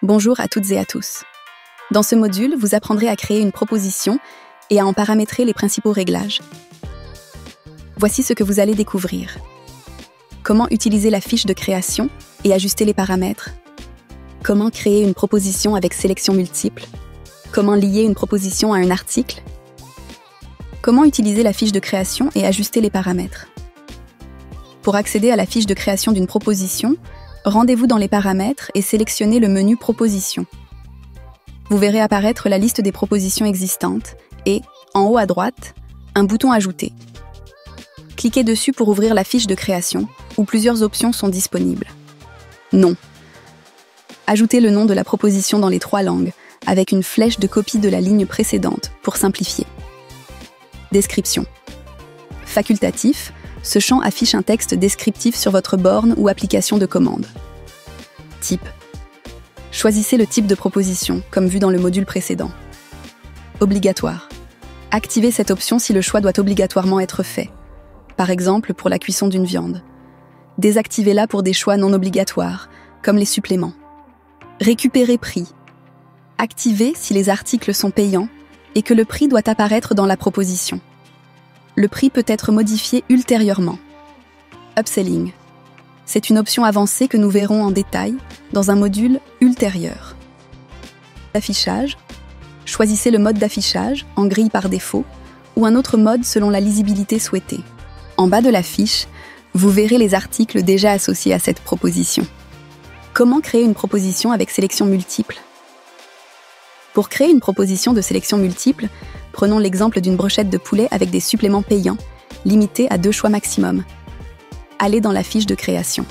Bonjour à toutes et à tous. Dans ce module, vous apprendrez à créer une proposition et à en paramétrer les principaux réglages. Voici ce que vous allez découvrir. Comment utiliser la fiche de création et ajuster les paramètres. Comment créer une proposition avec sélection multiple. Comment lier une proposition à un article. Comment utiliser la fiche de création et ajuster les paramètres. Pour accéder à la fiche de création d'une proposition, rendez-vous dans les paramètres et sélectionnez le menu Propositions. Vous verrez apparaître la liste des propositions existantes et, en haut à droite, un bouton Ajouter. Cliquez dessus pour ouvrir la fiche de création, où plusieurs options sont disponibles. Nom. Ajoutez le nom de la proposition dans les 3 langues, avec une flèche de copie de la ligne précédente, pour simplifier. Description. Facultatif, ce champ affiche un texte descriptif sur votre borne ou application de commande. Type. Choisissez le type de proposition, comme vu dans le module précédent. Obligatoire. Activez cette option si le choix doit obligatoirement être fait, par exemple pour la cuisson d'une viande. Désactivez-la pour des choix non obligatoires, comme les suppléments. Récupérer prix. Activez si les articles sont payants et que le prix doit apparaître dans la proposition. Le prix peut être modifié ultérieurement. Upselling. C'est une option avancée que nous verrons en détail dans un module ultérieur. Affichage. Choisissez le mode d'affichage, en grille par défaut, ou un autre mode selon la lisibilité souhaitée. En bas de la fiche, vous verrez les articles déjà associés à cette proposition. Comment créer une proposition avec sélection multiple? Pour créer une proposition de sélection multiple, prenons l'exemple d'une brochette de poulet avec des suppléments payants, limités à 2 choix maximum. Allez dans la fiche de création.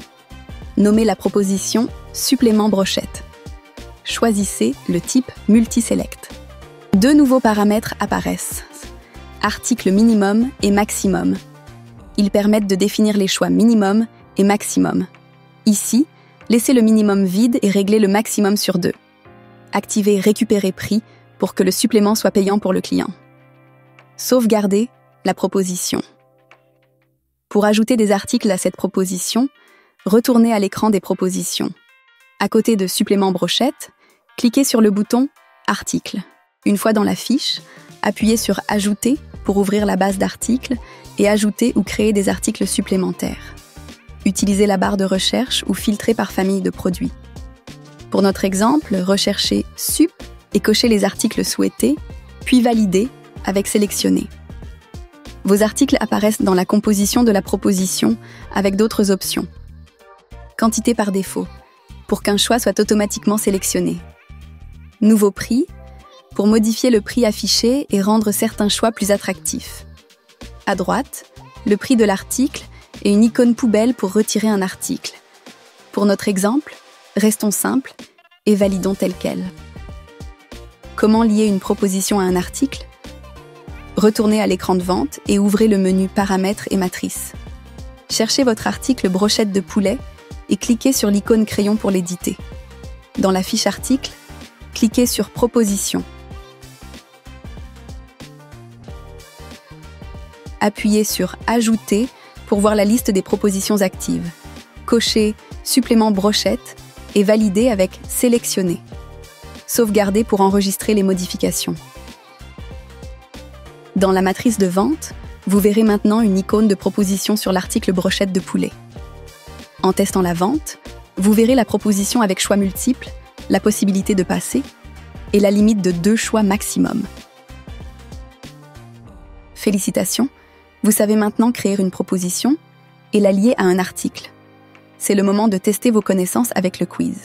Nommez la proposition « Supplément brochette ». Choisissez le type « Multiselect ». 2 nouveaux paramètres apparaissent. Article minimum et maximum. Ils permettent de définir les choix minimum et maximum. Ici, laissez le minimum vide et réglez le maximum sur 2. Activez « Récupérer prix » pour que le supplément soit payant pour le client. Sauvegardez la proposition. Pour ajouter des articles à cette proposition, retournez à l'écran des propositions. À côté de Supplément brochette, cliquez sur le bouton « Article ». Une fois dans la fiche, appuyez sur « Ajouter » pour ouvrir la base d'articles et ajouter ou créer des articles supplémentaires. Utilisez la barre de recherche ou filtrez par famille de produits. Pour notre exemple, recherchez « Sup » et cochez les articles souhaités, puis validez avec Sélectionner. Vos articles apparaissent dans la composition de la proposition avec d'autres options. Quantité par défaut, pour qu'un choix soit automatiquement sélectionné. Nouveau prix, pour modifier le prix affiché et rendre certains choix plus attractifs. À droite, le prix de l'article et une icône poubelle pour retirer un article. Pour notre exemple, restons simples et validons tel quel. Comment lier une proposition à un article? Retournez à l'écran de vente et ouvrez le menu Paramètres et Matrices. Cherchez votre article brochette de poulet et cliquez sur l'icône crayon pour l'éditer. Dans la fiche article, cliquez sur Proposition. Appuyez sur Ajouter pour voir la liste des propositions actives. Cochez Supplément brochette et validez avec Sélectionner. Sauvegardez pour enregistrer les modifications. Dans la matrice de vente, vous verrez maintenant une icône de proposition sur l'article brochette de poulet. En testant la vente, vous verrez la proposition avec choix multiples, la possibilité de passer et la limite de 2 choix maximum. Félicitations, vous savez maintenant créer une proposition et la lier à un article. C'est le moment de tester vos connaissances avec le quiz.